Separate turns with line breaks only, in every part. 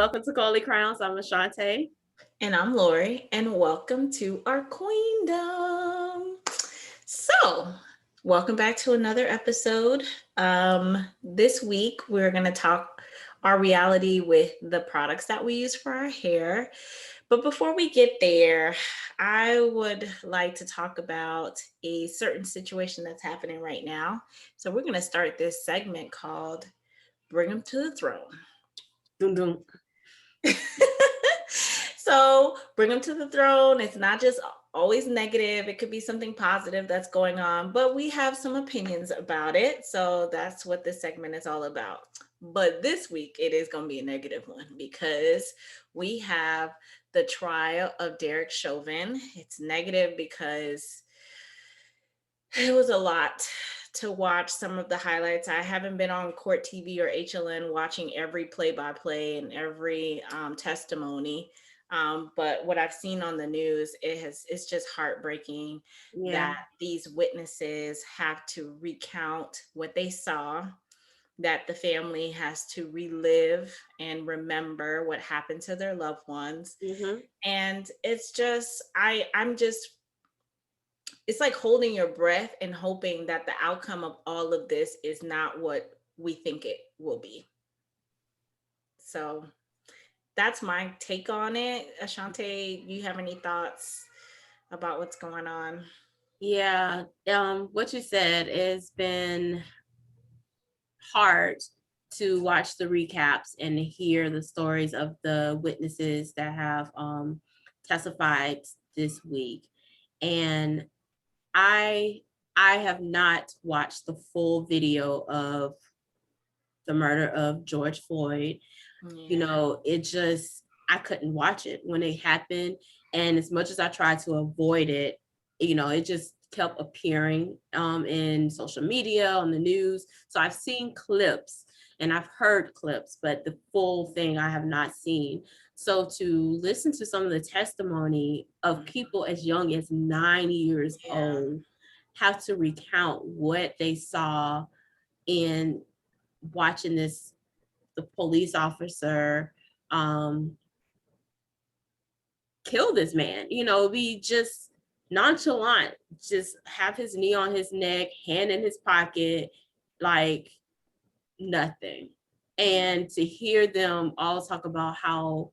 welcome to Coily Crowns. I'm Ashante.
And I'm Lori, and welcome to our queendom. So, welcome back to another episode. This week, we're going to talk our reality with the products that we use for our hair. But before we get there, I would like to talk about a certain situation that's happening right now. So, we're going to start this segment called Bring Them to the Throne.
Dun, dun.
So bring them to the throne. It's not just always negative. It could be something positive that's going on, but we have some opinions about it. So that's what this segment is all about. But this week it is going to be a negative one because we have the trial of Derek Chauvin. It's negative because it was a lot to watch some of the highlights. I haven't been on Court TV or HLN watching every play-by-play and every testimony. But what I've seen on the news, it's just heartbreaking that these witnesses have to recount what they saw, that the family has to relive and remember what happened to their loved ones.
Mm-hmm.
And it's just, it's like holding your breath and hoping that the outcome of all of this is not what we think it will be. So that's my take on it. Ashante, you have any thoughts about what's going on?
Yeah. What you said has been hard to watch the recaps and hear the stories of the witnesses that have testified this week. And I have not watched the full video of the murder of George Floyd.
Yeah.
I couldn't watch it when it happened. And as much as I tried to avoid it, it just kept appearing in social media, on the news. So I've seen clips and I've heard clips, but the full thing I have not seen. So to listen to some of the testimony of people as young as 9 years old have to recount what they saw in watching the police officer kill this man, be just nonchalant, just have his knee on his neck, hand in his pocket, like nothing. And to hear them all talk about how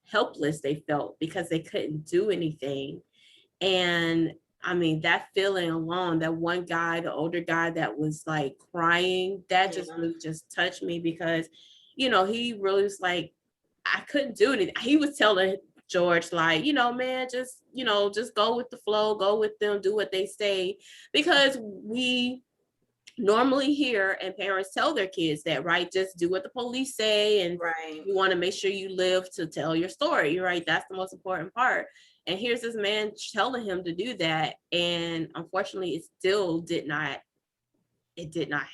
helpless they felt because they couldn't do anything. And I mean, that feeling alone, that one guy, the older guy that was like crying, that just really just touched me because, he really was like, I couldn't do anything. He was telling George, like, man, just go with the flow, go with them, do what they say. Because we normally hear and parents tell their kids that, right? Just do what the police say. And you want to make sure you live to tell your story, right? That's the most important part. And here's this man telling him to do that. And unfortunately, it did not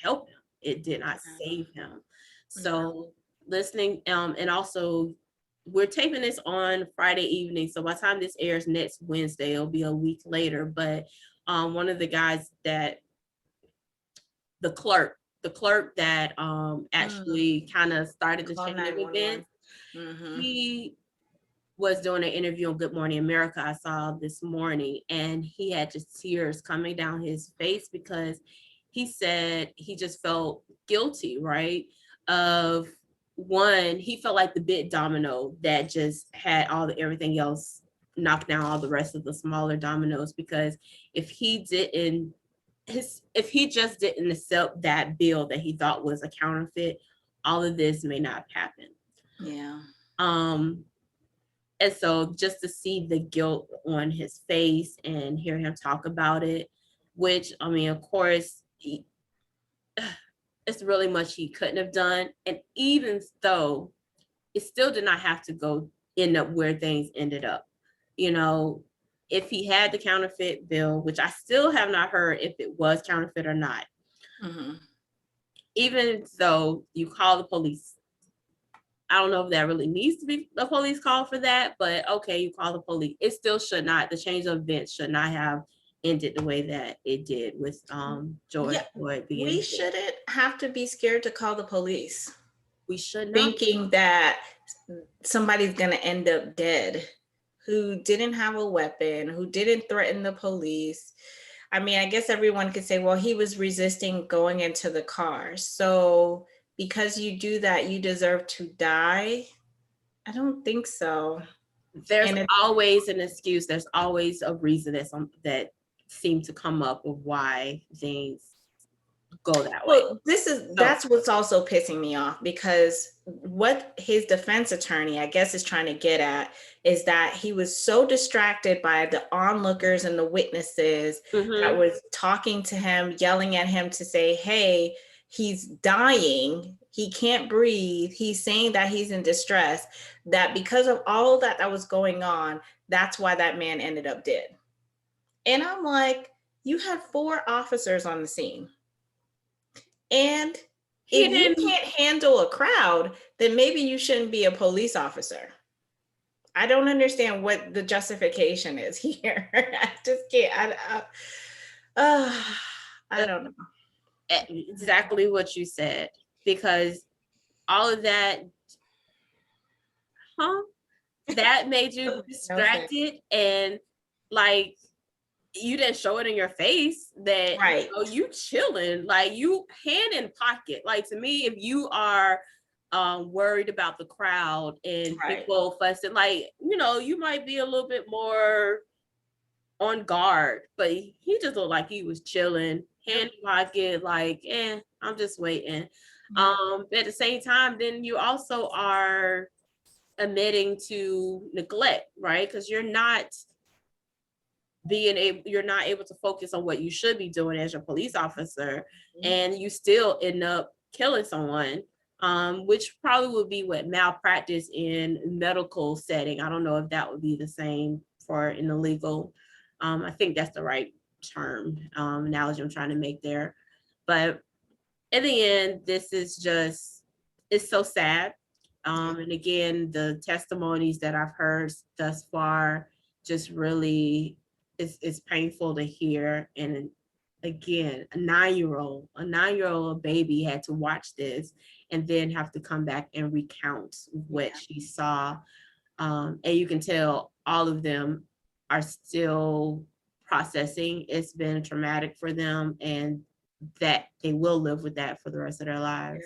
help him. It did not save him. So listening, and also we're taping this on Friday evening. So by the time this airs next Wednesday, it'll be a week later. But one of the guys the clerk that actually kind of started the chain of events, he was doing an interview on Good Morning America I saw this morning, and he had just tears coming down his face because he said he just felt guilty, right? Of one, he felt like the big domino that just had everything else knocked down all the rest of the smaller dominoes, because if he just didn't accept that bill that he thought was a counterfeit, all of this may not have happened.
Yeah.
And so just to see the guilt on his face and hear him talk about it, which, I mean, of course, it's really much he couldn't have done. And even though it still did not have to end up where things ended up, if he had the counterfeit bill, which I still have not heard if it was counterfeit or not, even though you call the police, I don't know if that really needs to be a police call for that, but okay, you call the police. It still should not, the change of events should not have ended the way that it did with George Floyd.
We shouldn't have to be scared to call the police.
We should not.
Thinking that somebody's going to end up dead who didn't have a weapon, who didn't threaten the police. I mean, I guess everyone could say, well, he was resisting going into the car. So because you do that, you deserve to die. I don't think so.
There's
And
always an excuse. There's always a reason that seems to come up with why things go that way.
well, that's what's also pissing me off, because what his defense attorney, I guess, is trying to get at is that he was so distracted by the onlookers and the witnesses that was talking to him, yelling at him to say, hey, he's dying, he can't breathe, he's saying that he's in distress, that because of all that was going on, that's why that man ended up dead. And I'm like, you had 4 officers on the scene. And if you can't handle a crowd, then maybe you shouldn't be a police officer. I don't understand what the justification is here. I just can't. I don't know.
Exactly what you said, because all of that, that made you distracted, and like, you didn't show it in your face that
right.
You chilling, like you hand in pocket. Like, to me, if you are worried about the crowd and people fussing, like, you might be a little bit more on guard, but he just looked like he was chilling, hand in pocket, like, I'm just waiting. But at the same time, then you also are admitting to neglect, right? Because you're not able to focus on what you should be doing as your police officer, and you still end up killing someone, which probably would be what malpractice in medical setting. I don't know if that would be the same for in the legal. I think that's the right term, analogy I'm trying to make there. But in the end, this is just, it's so sad. And again, the testimonies that I've heard thus far just really, it's painful to hear. And again, a 9-year-old baby had to watch this and then have to come back and recount what she saw. And you can tell all of them are still processing. It's been traumatic for them, and that they will live with that for the rest of their lives.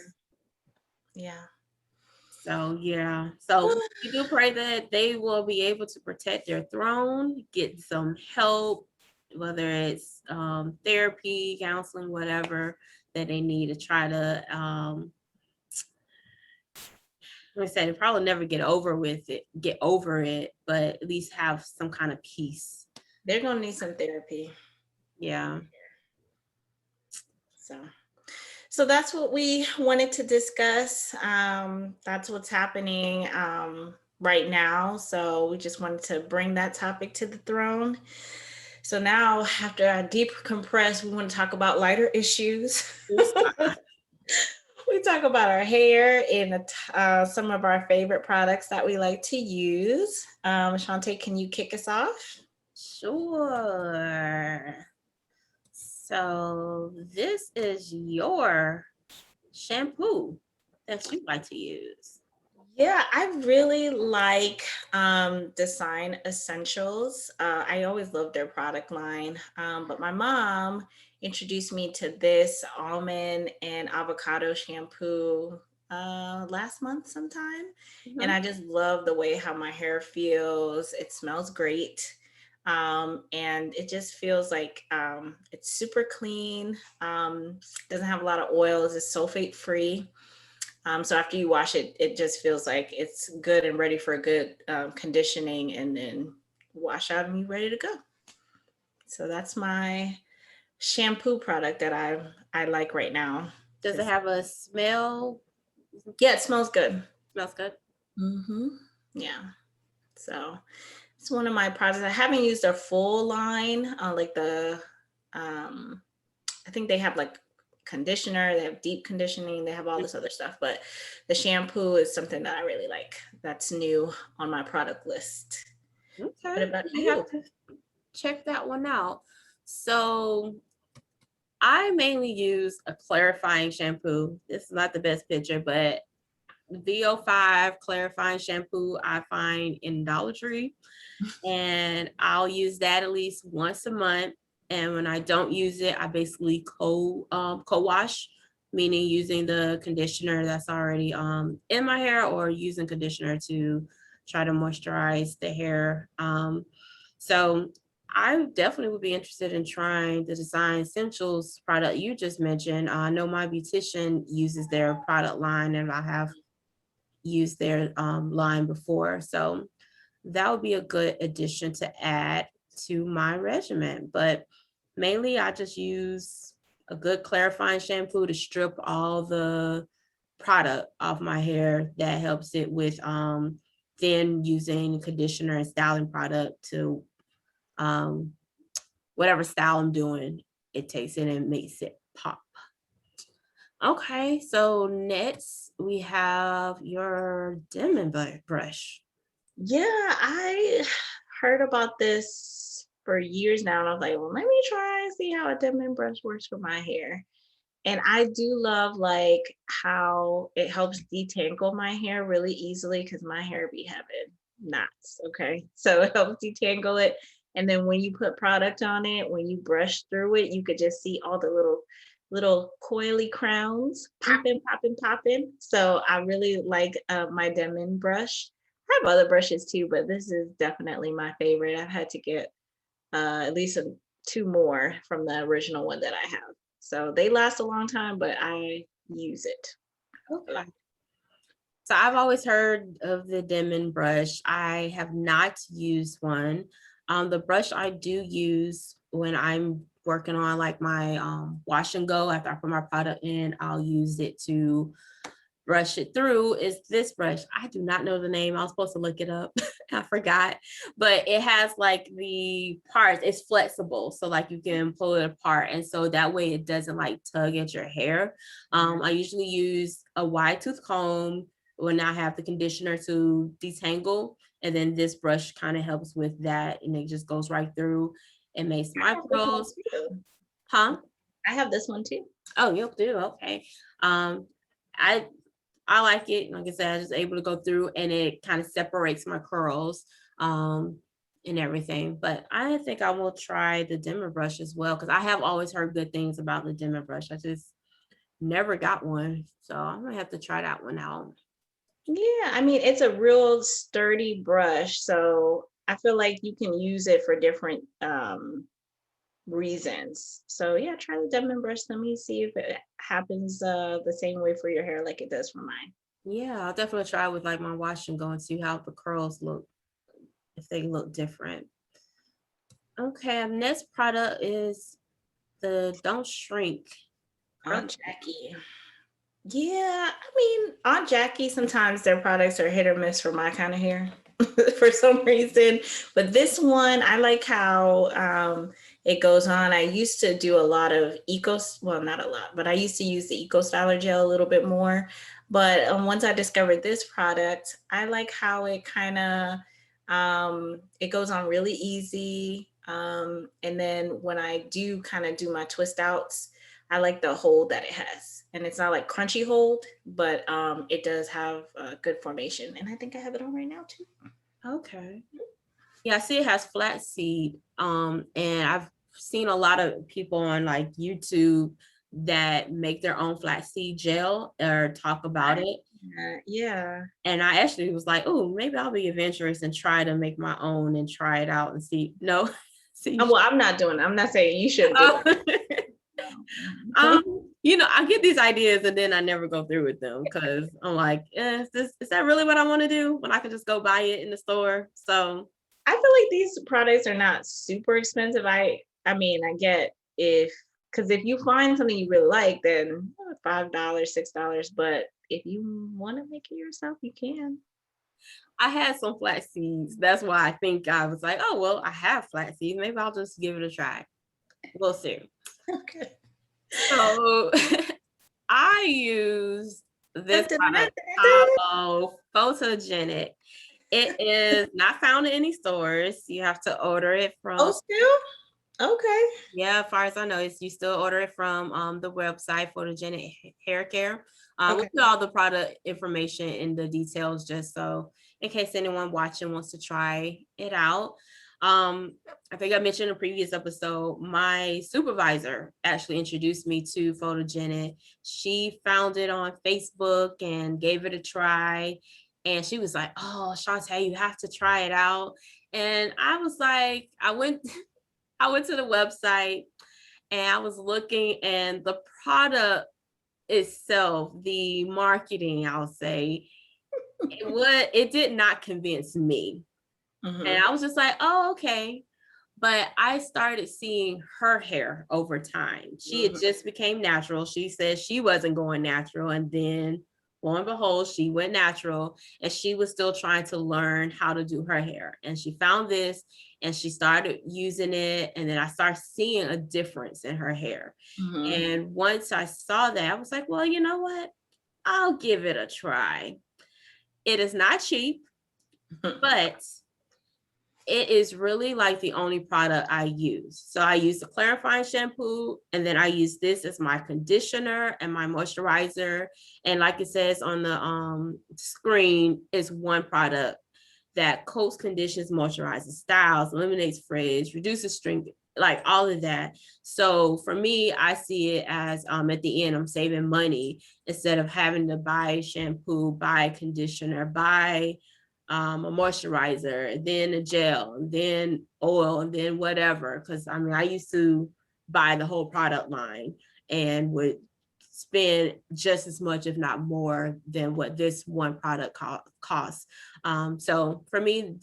So we do pray that they will be able to protect their throne, get some help, whether it's therapy, counseling, whatever that they need to try to like I said, probably never get over it, but at least have some kind of peace.
They're gonna need some therapy.
Yeah.
So that's what we wanted to discuss. That's what's happening right now. So we just wanted to bring that topic to the throne. So now, after our deep compress, we want to talk about lighter issues. We talk about our hair and some of our favorite products that we like to use. Shantae, can you kick us off?
Sure. So this is your shampoo that you like to use.
Yeah, I really like Design Essentials. I always loved their product line, but my mom introduced me to this almond and avocado shampoo last month sometime. And I just love the way how my hair feels. It smells great. And it just feels like it's super clean, doesn't have a lot of oils, it's sulfate free. So after you wash it, it just feels like it's good and ready for a good conditioning, and then wash out and you're ready to go. So that's my shampoo product that I like right now.
Does it have a smell?
Yeah, it smells good.
Smells good.
Yeah. So it's one of my products. I haven't used their full line, like the I think they have like conditioner, they have deep conditioning, they have all this other stuff, but the shampoo is something that I really like. That's new on my product list.
Okay. What about you? I have to check that one out. So I mainly use a clarifying shampoo. This is not the best picture, but VO5 clarifying shampoo I find in Dollar Tree, and I'll use that at least once a month. And when I don't use it, I basically co-wash, meaning using the conditioner that's already in my hair, or using conditioner to try to moisturize the hair. So I definitely would be interested in trying the Design Essentials product you just mentioned. I know my beautician uses their product line, and I have used their line before. So that would be a good addition to add to my regimen. But mainly I just use a good clarifying shampoo to strip all the product off my hair. That helps it with then using conditioner and styling product to whatever style I'm doing, it takes it and makes it pop. Okay, so next we have your Denman brush.
Yeah, I heard about this for years now, and I was like, well, let me try and see how a Denman brush works for my hair. And I do love like how it helps detangle my hair really easily because my hair be having knots. Okay. So it helps detangle it. And then when you put product on it, when you brush through it, you could just see all the little coily crowns popping, popping, popping. So I really like my Denman brush. I have other brushes too, but this is definitely my favorite. I've had to get at least two more from the original one that I have. So they last a long time, but I use it.
Okay. So I've always heard of the Denman brush. I have not used one. The brush I do use when I'm working on like my wash and go, after I put my product in, I'll use it to brush it through, is this brush. I do not know the name. I was supposed to look it up. I forgot. But it has like the parts, it's flexible. So like you can pull it apart. And so that way it doesn't like tug at your hair. I usually use a wide tooth comb when I have the conditioner to detangle. And then this brush kind of helps with that. And it just goes right through and makes my curls. Huh?
I have this one too.
Oh, you do? Okay. I I like it. Like I said, I was just able to go through and it kind of separates my curls and everything. But I think I will try the Denman brush as well, because I have always heard good things about the Denman brush. I just never got one. So I'm gonna have to try that one out.
Yeah, I mean, it's a real sturdy brush. So I feel like you can use it for different reasons. So yeah, try the Denman brush. Let me see if it happens the same way for your hair like it does for mine.
Yeah, I'll definitely try with like my wash and go and see how the curls look, if they look different. Okay, our next product is the Don't Shrink.
Aunt Jackie. Yeah, I mean, Aunt Jackie, sometimes their products are hit or miss for my kind of hair for some reason. But this one, I like how it goes on. I used to do a lot of well, not a lot, but I used to use the Eco Styler gel a little bit more. But once I discovered this product, I like how it kind of it goes on really easy. And then when I do kind of do my twist outs, I like the hold that it has. And it's not like crunchy hold, but it does have a good formation. And I think I have it on right now too.
Okay. Yeah, I see it has flaxseed. And I've seen a lot of people on like YouTube that make their own flaxseed gel or talk about it.
Yeah.
And I actually was like, oh, maybe I'll be adventurous and try to make my own and try it out and see. No, see.
Oh, well, I'm not doing it. I'm not saying you shouldn't do it.
I get these ideas and then I never go through with them because I'm like, is that really what I want to do when I can just go buy it in the store? So
I feel like these products are not super expensive. I mean, I get because if you find something you really like, then $5, $6. But if you want to make it yourself, you can.
I had some flax seeds. That's why I think I was like, oh, well, I have flax seeds. Maybe I'll just give it a try. We'll see.
Okay.
So I use this product called Photogenic. It is not found in any stores. You have to order it from.
Oh, still? Okay.
Yeah, as far as I know, it's you still order it from the website photogenic hair care. We'll
Okay.
put all the product information in the details just so in case anyone watching wants to try it out. I think I mentioned in a previous episode, my supervisor actually introduced me to photogenic. She found it on Facebook and gave it a try. And she was like, "Oh, Shantae, you have to try it out." And I was like, I went to the website and I was looking, and the product itself, the marketing, I'll say, it did not convince me. And
Mm-hmm.
I was just like, oh, okay. But I started seeing her hair over time. She had
Mm-hmm.
just became natural. She said she wasn't going natural. And then lo and behold, she went natural and she was still trying to learn how to do her hair. And she found this and she started using it. And then I started seeing a difference in her hair.
Mm-hmm.
And once I saw that, I was like, well, you know what? I'll give it a try. It is not cheap, but it is really like the only product I use. So I use the clarifying shampoo, and then I use this as my conditioner and my moisturizer. And like it says on the screen, is one product that coats, conditions, moisturizes, styles, eliminates frizz, reduces strength, like all of that. So for me, I see it as at the end, I'm saving money instead of having to buy shampoo, buy conditioner, buy a moisturizer, then a gel, then oil, and then whatever. Because I mean, I used to buy the whole product line and would spend just as much, if not more, than what this one product costs. So for me,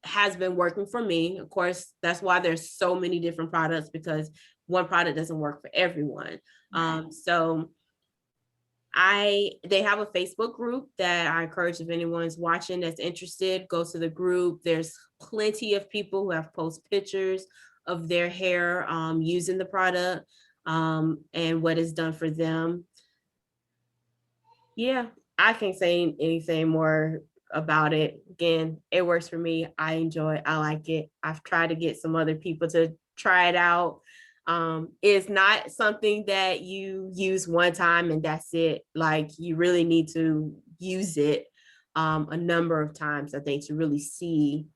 has been working for me. Of course, that's why there's so many different products, because one product doesn't work for everyone.
Right.
So they have a Facebook group that I encourage, if anyone's watching that's interested, go to the group. There's plenty of people who have post pictures of their hair using the product and what is done for them. Yeah, I can't say anything more about it. Again, it works for me. I enjoy it. I like it. I've tried to get some other people to try it out. It's not something that you use one time and that's it. Like, you really need to use it a number of times, I think, to really see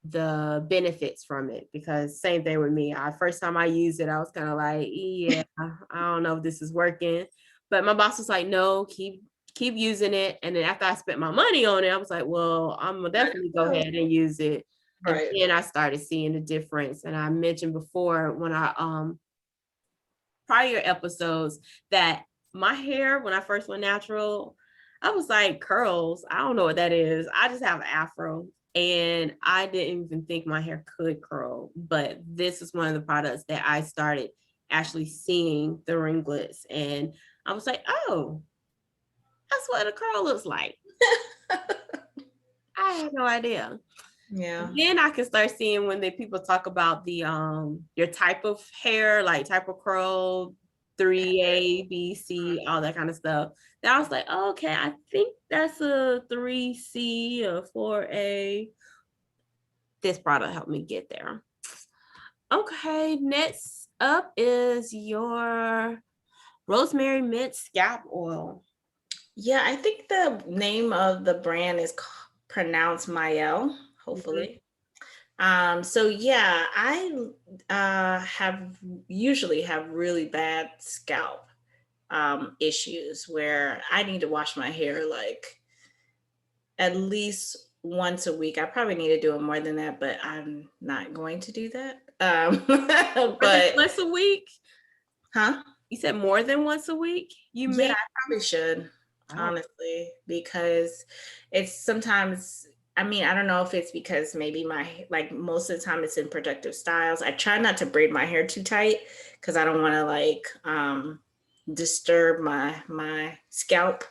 the benefits from it. Because same thing with me. First time I used it, I was kind of like, yeah, I don't know if this is working. But my boss was like, no, keep using it. And then after I spent my money on it, I was like, well, I'm gonna definitely go ahead and use it. And
Right.
then I started seeing the difference. And I mentioned before when I prior episodes that my hair, when I first went natural, I was like, curls. I don't know what that is. I just have an afro. And I didn't even think my hair could curl. But this is one of the products that I started actually seeing the ringlets. And I was like, oh, that's what a curl looks like. I had no idea.
Yeah.
Then I can start seeing when the people talk about the your type of hair, like type of curl, 3A, B, C, all that kind of stuff. Then I was like, oh, okay, I think that's a 3C or 4A. This product helped me get there. Okay, next up is your rosemary mint scalp oil.
Yeah, I think the name of the brand is pronounced Mael,
Mhm.
hopefully. So yeah, I have usually have really bad scalp issues where I need to wash my hair like at least once a week. I probably need to do it more than that, but I'm not going to do that.
More than
But
once a week?
huh?
You said more than once a week? You
Yeah,
may.
I probably should,
Oh,
honestly, because it's sometimes, I mean, I don't know if it's because maybe like most of the time it's in productive styles. I try not to braid my hair too tight because I don't want to like disturb my scalp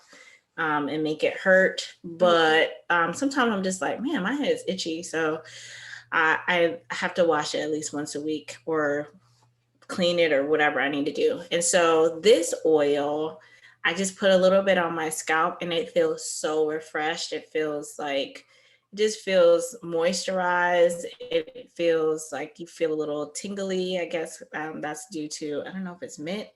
and make it hurt.
mhm.
But sometimes I'm just like, man, my head is itchy. So I have to wash it at least once a week or clean it or whatever I need to do. And so this oil, I just put a little bit on my scalp and it feels so refreshed. It feels like just feels moisturized. It feels like you feel a little tingly. I guess that's due to, I don't know if it's mint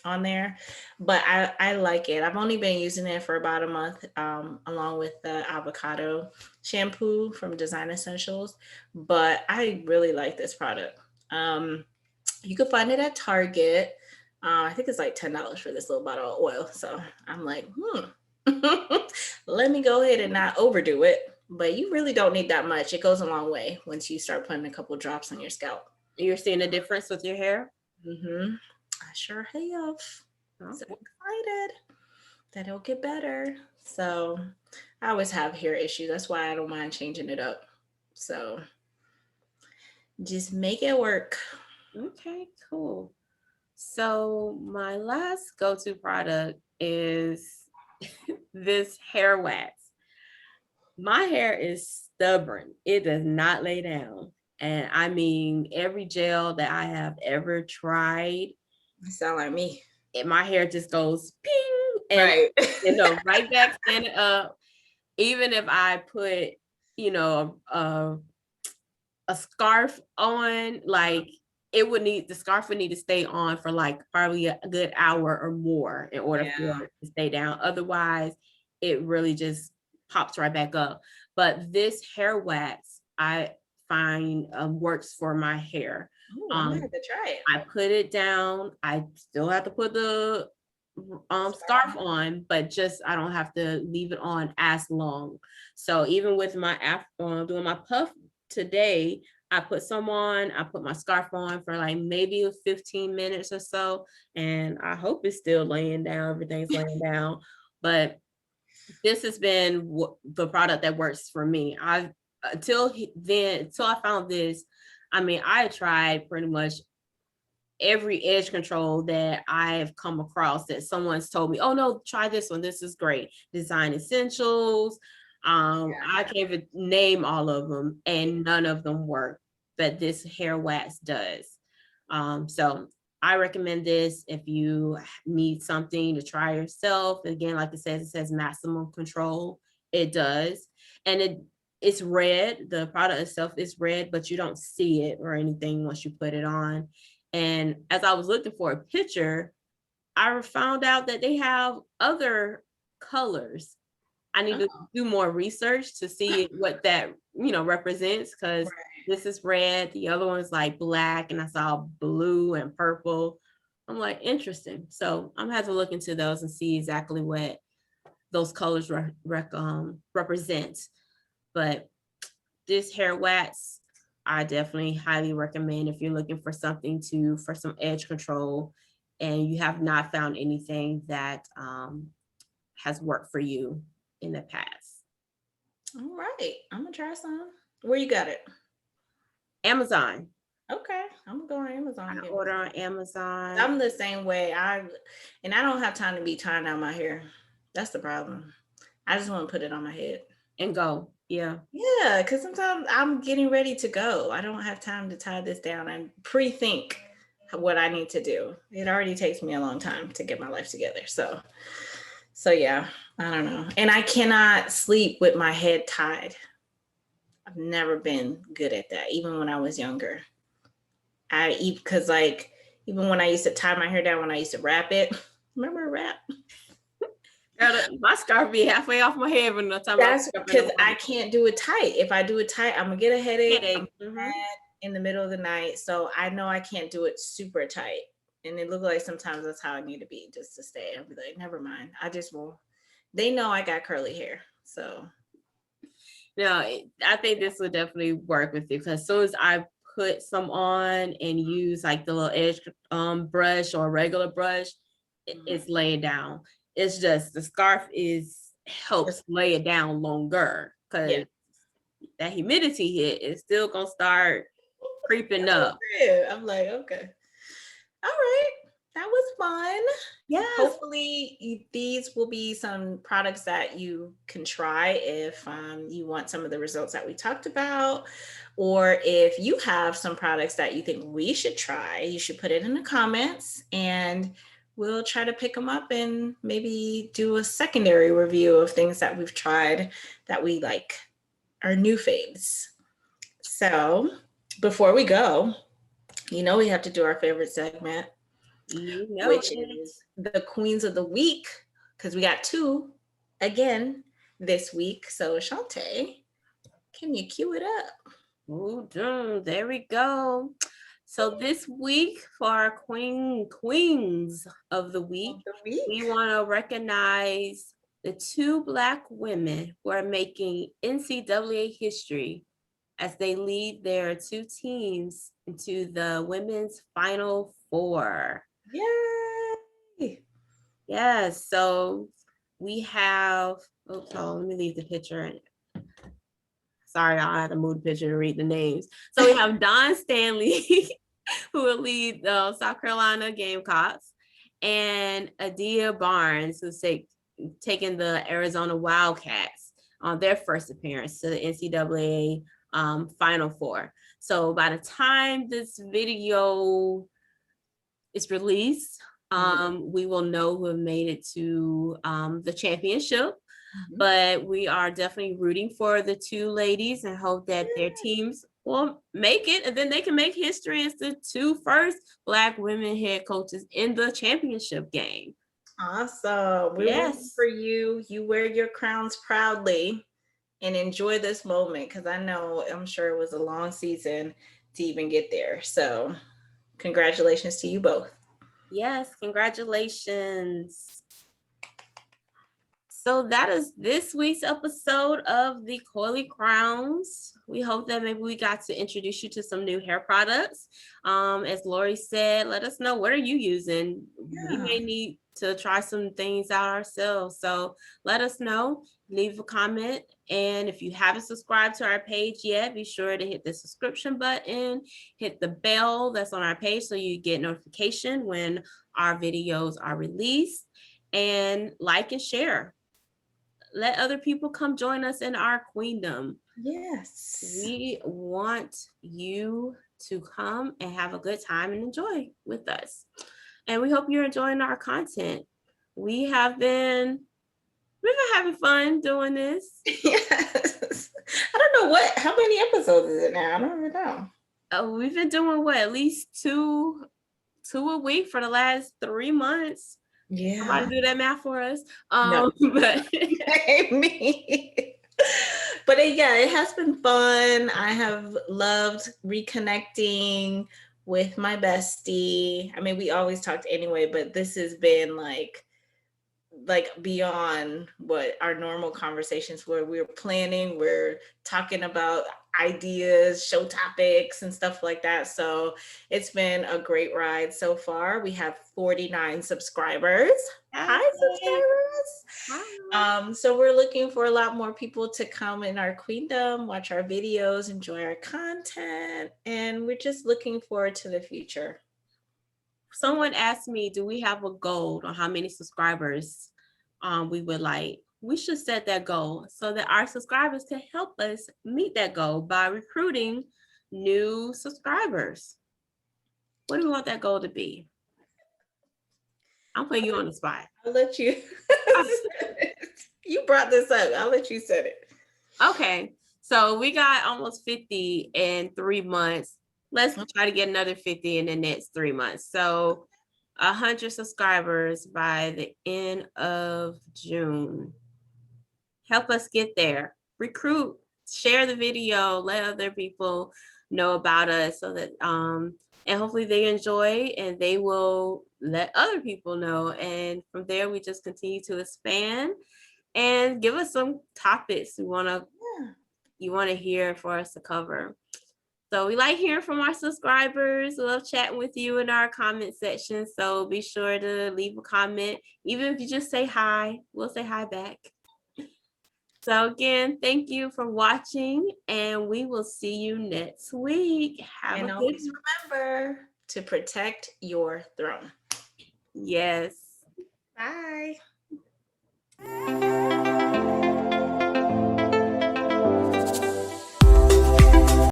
on there, but I like it. I've only been using it for about a month, along with the avocado shampoo from Design Essentials, but I really like this product. You can find it at Target. I think it's like $10 for this little bottle of oil. So I'm like, let me go ahead and not overdo it. But you really don't need that much. It goes a long way once you start putting a couple drops on your scalp.
You're seeing a difference with your hair?
I sure have.
Oh.
So excited that it'll get better. So I always have hair issues. That's why I don't mind changing it up. So just make it work.
Okay, cool. So my last go-to product is this hair wax. My hair is stubborn. It does not lay down. And I mean, every gel that I have ever tried,
You sound like me.
my hair just goes ping and
Right.
right back standing up. Even if I put, a scarf on, like the scarf would need to stay on for like probably a good hour or more in order for it to stay down. Otherwise, it really just pops right back up. But this hair wax, I find works for my hair.
Ooh, I'm gonna have to try it.
I put it down. I still have to put the scarf on, but just I don't have to leave it on as long. So even with my doing my puff today, I put some on, I put my scarf on for like maybe 15 minutes or so, and I hope it's still laying down, everything's laying down. But this has been the product that works for me. Until I found this, I mean, I tried pretty much every edge control that I've come across that someone's told me, oh no, try this one. This is great. Design Essentials. I can't even name all of them, and none of them work, but this hair wax does. So I recommend this if you need something to try yourself. Again, like it says maximum control. It does. And it's red. The product itself is red, but you don't see it or anything once you put it on. And as I was looking for a picture, I found out that they have other colors. I need to do more research to see what that, represents, because this is red, the other one's like black, and I saw blue and purple. I'm like, interesting. So I'm gonna have to look into those and see exactly what those colors represent. But this hair wax, I definitely highly recommend if you're looking for something for some edge control and you have not found anything that has worked for you in the past.
All right, I'm gonna try some. Where you got it?
Amazon.
Okay, I'm gonna go on Amazon.
I order on Amazon.
I'm the same way. I don't have time to be tying down my hair. That's the problem. I just want to put it on my head
and go. Yeah.
Yeah, because sometimes I'm getting ready to go. I don't have time to tie this down and pre-think what I need to do. It already takes me a long time to get my life together. So yeah, I don't know. And I cannot sleep with my head tied. I've never been good at that, even when I was younger. Because like, even when I used to tie my hair down, when I used to wrap it, remember a wrap?
My scarf be halfway off my head when the time.
That's because I can't do it tight. If I do it tight, I'm gonna get a headache. In the middle of the night. So I know I can't do it super tight. And it looked like sometimes that's how I need to be, just to stay. I'll be like, never mind. I just won't. They know I got curly hair. So
no, I think this would definitely work with you, because as soon as I put some on and use like the little edge brush or regular brush, it's laying down. It's just the scarf helps lay it down longer, because that humidity hit is still gonna start creeping up.
I'm like, okay, all right, that was fun.
Yeah.
Hopefully these will be some products that you can try if you want some of the results that we talked about, or if you have some products that you think we should try, you should put it in the comments and we'll try to pick them up and maybe do a secondary review of things that we've tried that we like. our new faves. So before we go, we have to do our favorite segment, which
it.
is the Queens of the Week, because we got two again this week. So Shantae, can you cue it up?
Ooh, there we go. So this week for our queens of the week, we want to recognize the two Black women who are making NCAA history as they lead their two teams into the women's Final Four.
Yay!
Yes, so we have, let me leave the picture. Sorry, I had to move the picture to read the names. So we have Dawn Stanley, who will lead the South Carolina Gamecocks, and Adia Barnes, who's taking the Arizona Wildcats on their first appearance to the NCAA Final Four. So by the time this video is released, we will know who have made it to the championship. But we are definitely rooting for the two ladies and hope that their teams will make it, and then they can make history as the two first Black women head coaches in the championship game.
Awesome. We're rooting for you. You wear your crowns proudly and enjoy this moment, because I'm sure it was a long season to even get there. So congratulations to you both.
Yes, congratulations. So that is this week's episode of the Coily Crowns. We hope that maybe we got to introduce you to some new hair products. As Lori said, let us know, what are you using? We may need to try some things out ourselves. So let us know, leave a comment. And if you haven't subscribed to our page yet, be sure to hit the subscription button, hit the bell that's on our page so you get notification when our videos are released, and like and share. Let other people come join us in our queendom.
Yes.
We want you to come and have a good time and enjoy with us. And we hope you're enjoying our content. We've been having fun doing this.
Yes. I don't know how many episodes is it now? I don't even know.
We've been doing at least two a week for the last 3 months.
Yeah.
Somebody do that math for us.
No.
But
me. But yeah, it has been fun. I have loved reconnecting with my bestie. I mean, we always talked anyway, but this has been like beyond what our normal conversations were. We're planning, we're talking about ideas, show topics and stuff like that. So it's been a great ride so far. We have 49 subscribers. Hi, subscribers. Hi. So we're looking for a lot more people to come in our queendom, watch our videos, enjoy our content, and we're just looking forward to the future.
Someone asked me, do we have a goal on how many subscribers we would like? We should set that goal so that our subscribers can help us meet that goal by recruiting new subscribers. What do we want that goal to be? I'm putting you on the spot.
I'll let you. You brought this up. I'll let you set it.
Okay. So we got almost 50 in 3 months. Let's try to get another 50 in the next 3 months. So 100 subscribers by the end of June. Help us get there. Recruit, share the video, let other people know about us so that and hopefully they enjoy and they will let other people know. And from there, we just continue to expand and give us some topics you want to hear for us to cover. So we like hearing from our subscribers. We love chatting with you in our comment section. So be sure to leave a comment. Even if you just say hi, we'll say hi back. So again, thank you for watching, and we will see you next week.
And always remember to protect your throne.
Yes.
Bye.